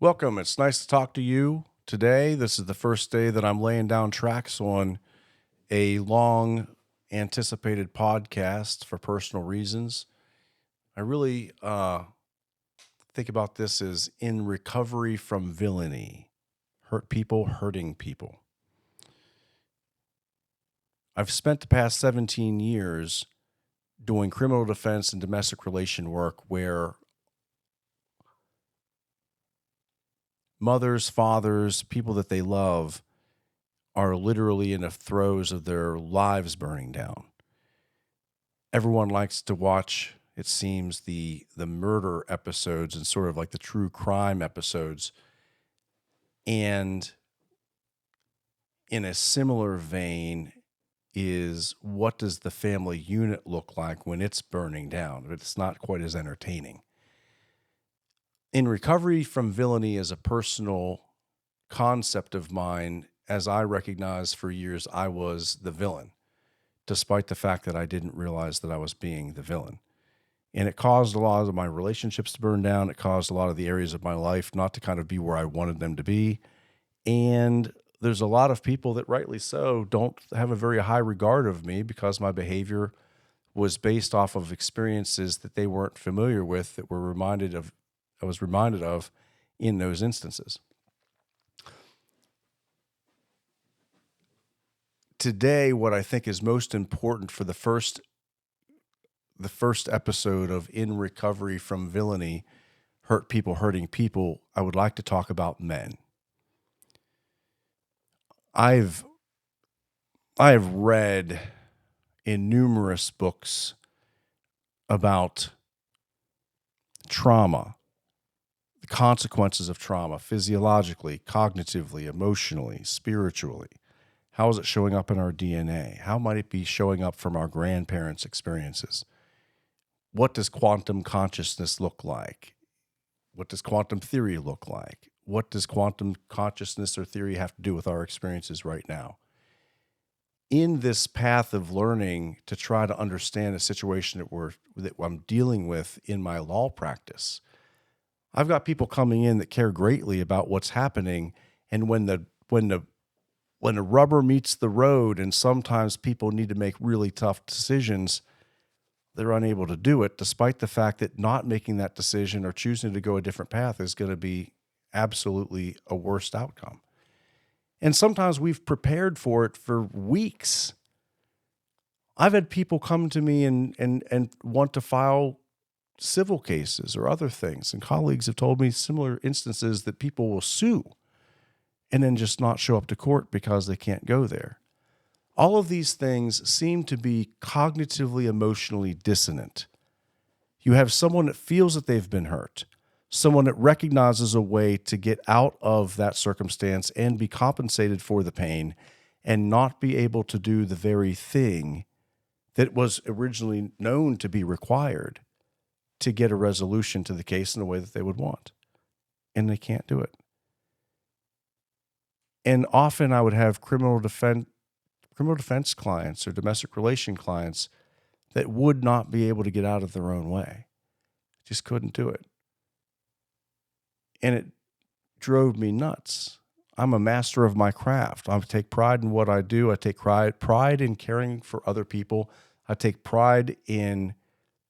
Welcome. It's nice to talk to you today. This is the first day that I'm laying down tracks on a long anticipated podcast for personal reasons. I really think about this as in recovery from villainy, hurt people, hurting people. I've spent the past 17 years doing criminal defense and domestic relation work where mothers, fathers, people that they love are literally in the throes of their lives burning down. Everyone likes to watch, it seems, the murder episodes and sort of like the true crime episodes. And in a similar vein is, what does the family unit look like when it's burning down? It's not quite as entertaining. In recovery from villainy is a personal concept of mine, as I recognize for years I was the villain, despite the fact that I didn't realize that I was being the villain. And it caused a lot of my relationships to burn down. It caused a lot of the areas of my life not to kind of be where I wanted them to be. And there's a lot of people that, rightly so, don't have a very high regard of me because my behavior was based off of experiences that they weren't familiar with, that I was reminded of in those instances. Today, what I think is most important for the first episode of In Recovery from Villainy, Hurt People, Hurting People, I would like to talk about men. I've read in numerous books about trauma, the consequences of trauma, physiologically, cognitively, emotionally, spiritually. How is it showing up in our DNA? How might it be showing up from our grandparents' experiences? What does quantum consciousness look like? What does quantum theory look like? What does quantum consciousness or theory have to do with our experiences right now? In this path of learning to try to understand a situation that I'm dealing with in my law practice, I've got people coming in that care greatly about what's happening, and when the rubber meets the road, and sometimes people need to make really tough decisions, they're unable to do it, despite the fact that not making that decision or choosing to go a different path is going to be absolutely a worst outcome. And sometimes we've prepared for it for weeks. I've had people come to me and want to file civil cases or other things, and colleagues have told me similar instances that people will sue and then just not show up to court because they can't go there. All of these things seem to be cognitively, emotionally dissonant. You have someone that feels that they've been hurt, someone that recognizes a way to get out of that circumstance and be compensated for the pain and not be able to do the very thing that was originally known to be required to get a resolution to the case in the way that they would want. And they can't do it. And often I would have criminal defense clients or domestic relation clients that would not be able to get out of their own way. Just couldn't do it. And it drove me nuts. I'm a master of my craft. I take pride in what I do. I take pride in caring for other people. I take pride in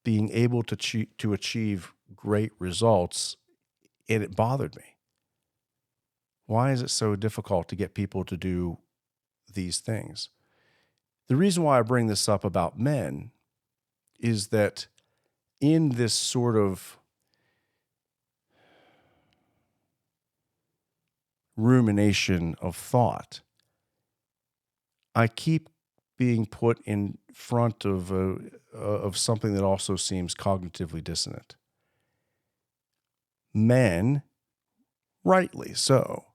being able to achieve great results, and it bothered me. Why is it so difficult to get people to do these things? The reason why I bring this up about men is that in this sort of rumination of thought, I keep being put in front of something that also seems cognitively dissonant. Men, rightly so,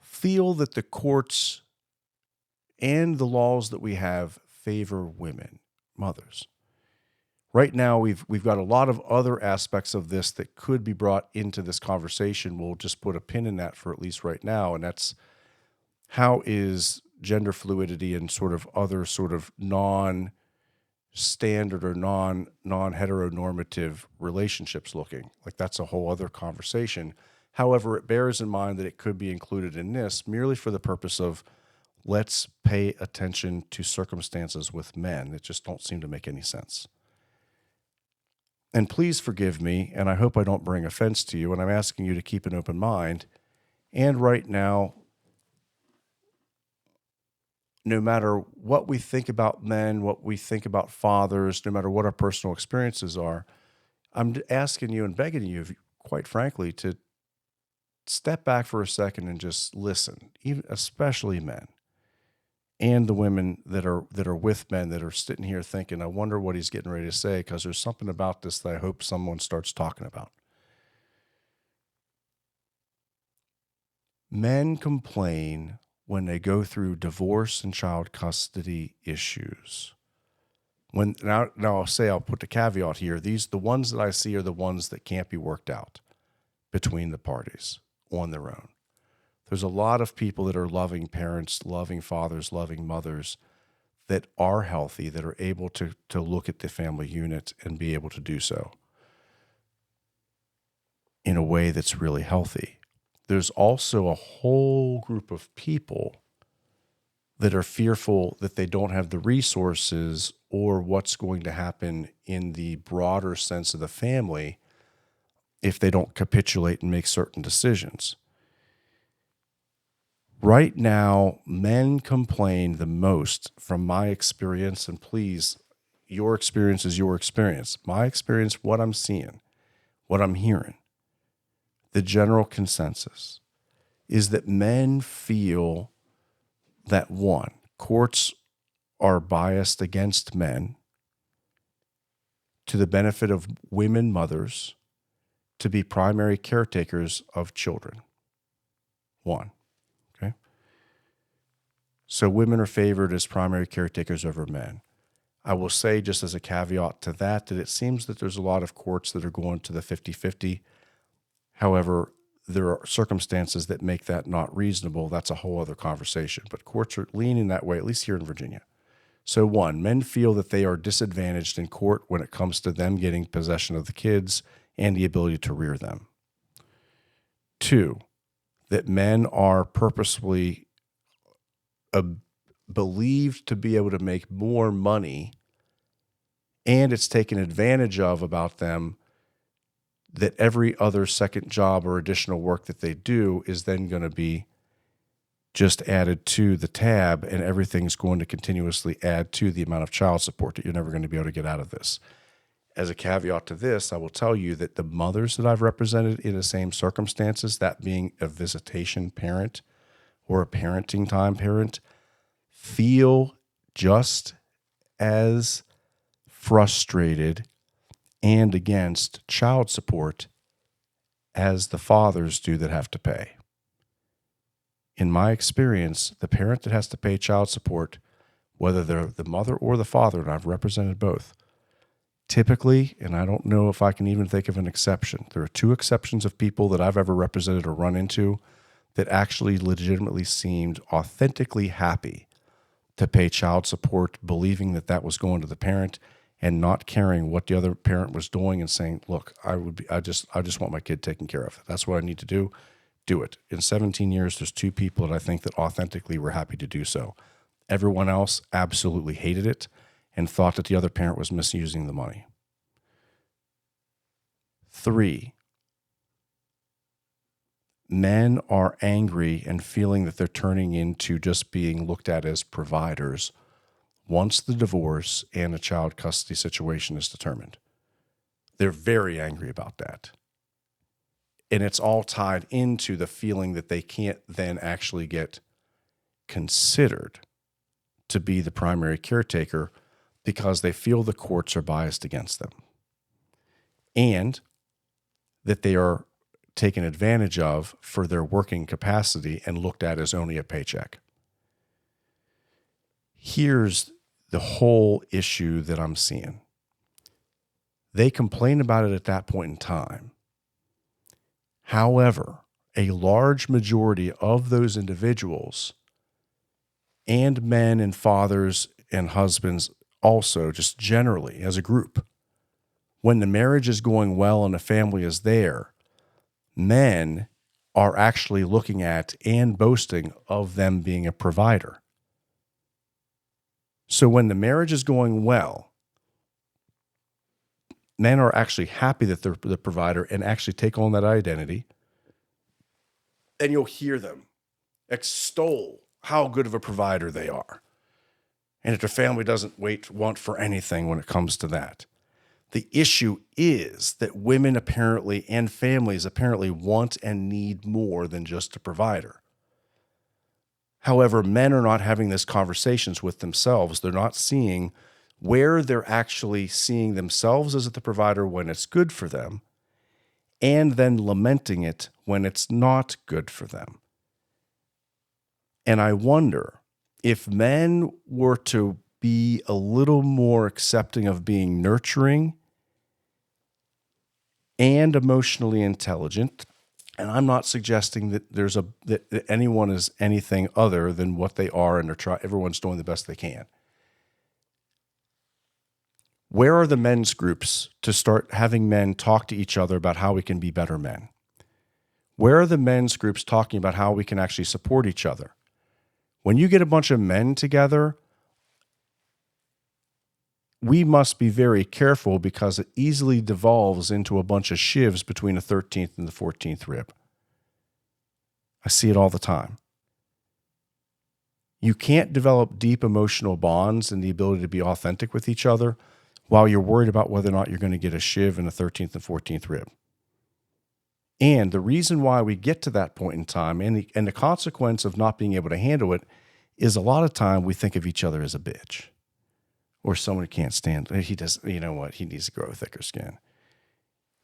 feel that the courts and the laws that we have favor women, mothers. Right now, we've got a lot of other aspects of this that could be brought into this conversation. We'll just put a pin in that for at least right now, and that's how is gender fluidity and sort of other sort of non-standard or non-heteronormative relationships looking? Like, that's a whole other conversation, However, it bears in mind that it could be included in this merely for the purpose of let's pay attention to circumstances with men that just don't seem to make any sense. And please forgive me, and I hope I don't bring offense to you, and I'm asking you to keep an open mind. And right now, no matter what we think about men, what we think about fathers, no matter what our personal experiences are, I'm asking you and begging you, quite frankly, to step back for a second and just listen, even especially men and the women that are with men that are sitting here thinking, I wonder what he's getting ready to say, because there's something about this that I hope someone starts talking about. Men complain when they go through divorce and child custody issues. Now I'll put the caveat here. The ones that I see are the ones that can't be worked out between the parties on their own. There's a lot of people that are loving parents, loving fathers, loving mothers that are healthy, that are able to look at the family unit and be able to do so in a way that's really healthy. There's also a whole group of people that are fearful that they don't have the resources or what's going to happen in the broader sense of the family if they don't capitulate and make certain decisions. Right now, men complain the most from my experience, and please, your experience is your experience. My experience, what I'm seeing, what I'm hearing, the general consensus is that men feel that, one, courts are biased against men to the benefit of women mothers to be primary caretakers of children. One. Okay. So women are favored as primary caretakers over men. I will say, just as a caveat to that it seems that there's a lot of courts that are going to the 50-50. However, there are circumstances that make that not reasonable. That's a whole other conversation. But courts are leaning that way, at least here in Virginia. So one, men feel that they are disadvantaged in court when it comes to them getting possession of the kids and the ability to rear them. Two, that men are purposefully believed to be able to make more money, and it's taken advantage of about them that every other second job or additional work that they do is then going to be just added to the tab, and everything's going to continuously add to the amount of child support that you're never going to be able to get out of this. As a caveat to this, I will tell you that the mothers that I've represented in the same circumstances, that being a visitation parent or a parenting time parent, feel just as frustrated and against child support as the fathers do that have to pay. In my experience, the parent that has to pay child support, whether they're the mother or the father, and I've represented both, typically, and I don't know if I can even think of an exception, there are two exceptions of people that I've ever represented or run into that actually legitimately seemed authentically happy to pay child support, believing that that was going to the parent and not caring what the other parent was doing and saying, look, I just want my kid taken care of. That's what I need to do. Do it. In 17 years, there's two people that I think that authentically were happy to do so. Everyone else absolutely hated it and thought that the other parent was misusing the money. 3, men are angry and feeling that they're turning into just being looked at as providers once the divorce and a child custody situation is determined. They're very angry about that. And it's all tied into the feeling that they can't then actually get considered to be the primary caretaker because they feel the courts are biased against them, and that they are taken advantage of for their working capacity and looked at as only a paycheck. Here's the whole issue that I'm seeing. They complain about it at that point in time. However, a large majority of those individuals, and men and fathers and husbands also, just generally as a group, when the marriage is going well and the family is there, men are actually looking at and boasting of them being a provider. So when the marriage is going well, men are actually happy that they're the provider and actually take on that identity. And you'll hear them extol how good of a provider they are. And if their family doesn't want for anything when it comes to that. The issue is that women apparently and families apparently want and need more than just a provider. However, men are not having these conversations with themselves. They're not seeing where they're actually seeing themselves as the provider when it's good for them, and then lamenting it when it's not good for them. And I wonder if men were to be a little more accepting of being nurturing and emotionally intelligent. And I'm not suggesting that that anyone is anything other than what they are, and everyone's doing the best they can. Where are the men's groups to start having men talk to each other about how we can be better men? Where are the men's groups talking about how we can actually support each other? When you get a bunch of men together, we must be very careful because it easily devolves into a bunch of shivs between the 13th and the 14th rib. I see it all the time. You can't develop deep emotional bonds and the ability to be authentic with each other while you're worried about whether or not you're going to get a shiv in the 13th and 14th rib. And the reason why we get to that point in time and the consequence of not being able to handle it is a lot of time we think of each other as a bitch. Or someone who can't stand. He does. You know what? He needs to grow thicker skin.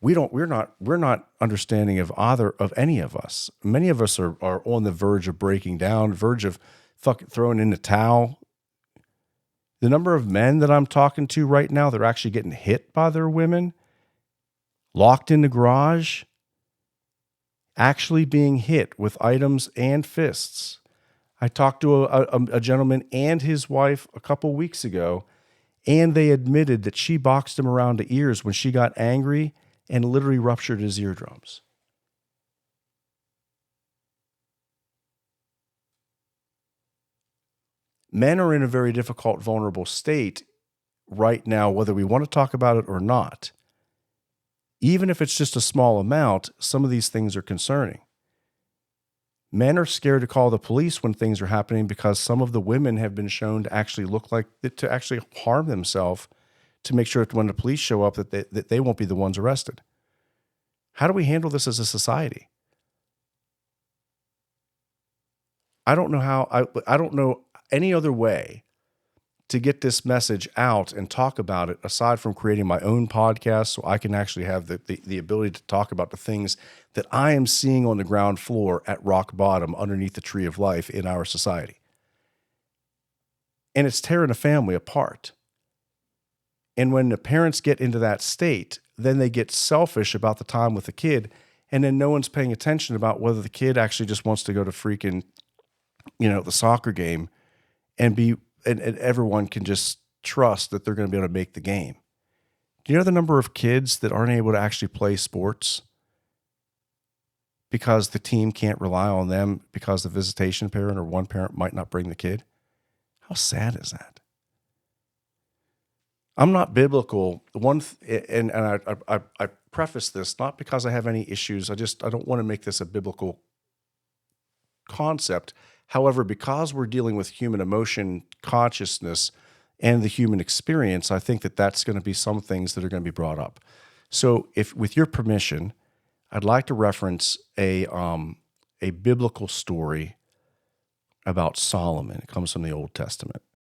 We're not understanding of any of us. Many of us are on the verge of breaking down, verge of fucking throwing in the towel. The number of men that I'm talking to right now, they're actually getting hit by their women, locked in the garage, actually being hit with items and fists. I talked to a gentleman and his wife a couple weeks ago. And they admitted that she boxed him around the ears when she got angry and literally ruptured his eardrums. Men are in a very difficult, vulnerable state right now, whether we want to talk about it or not. Even if it's just a small amount, some of these things are concerning. Men are scared to call the police when things are happening because some of the women have been shown to actually to actually harm themselves to make sure that when the police show up that they won't be the ones arrested. How do we handle this as a society? I don't know any other way to get this message out and talk about it aside from creating my own podcast so I can actually have the ability to talk about the things that I am seeing on the ground floor at rock bottom underneath the tree of life in our society. And it's tearing a family apart. And when the parents get into that state, then they get selfish about the time with the kid, and then no one's paying attention about whether the kid actually just wants to go to freaking, the soccer game and everyone can just trust that they're going to be able to make the game. Do you know the number of kids that aren't able to actually play sports because the team can't rely on them because the visitation parent or one parent might not bring the kid? How sad is that? I'm not biblical. I preface this not because I have any issues. I don't want to make this a biblical concept. However, because we're dealing with human emotion, consciousness, and the human experience, I think that that's going to be some things that are going to be brought up. So, if with your permission, I'd like to reference a biblical story about Solomon. It comes from the Old Testament.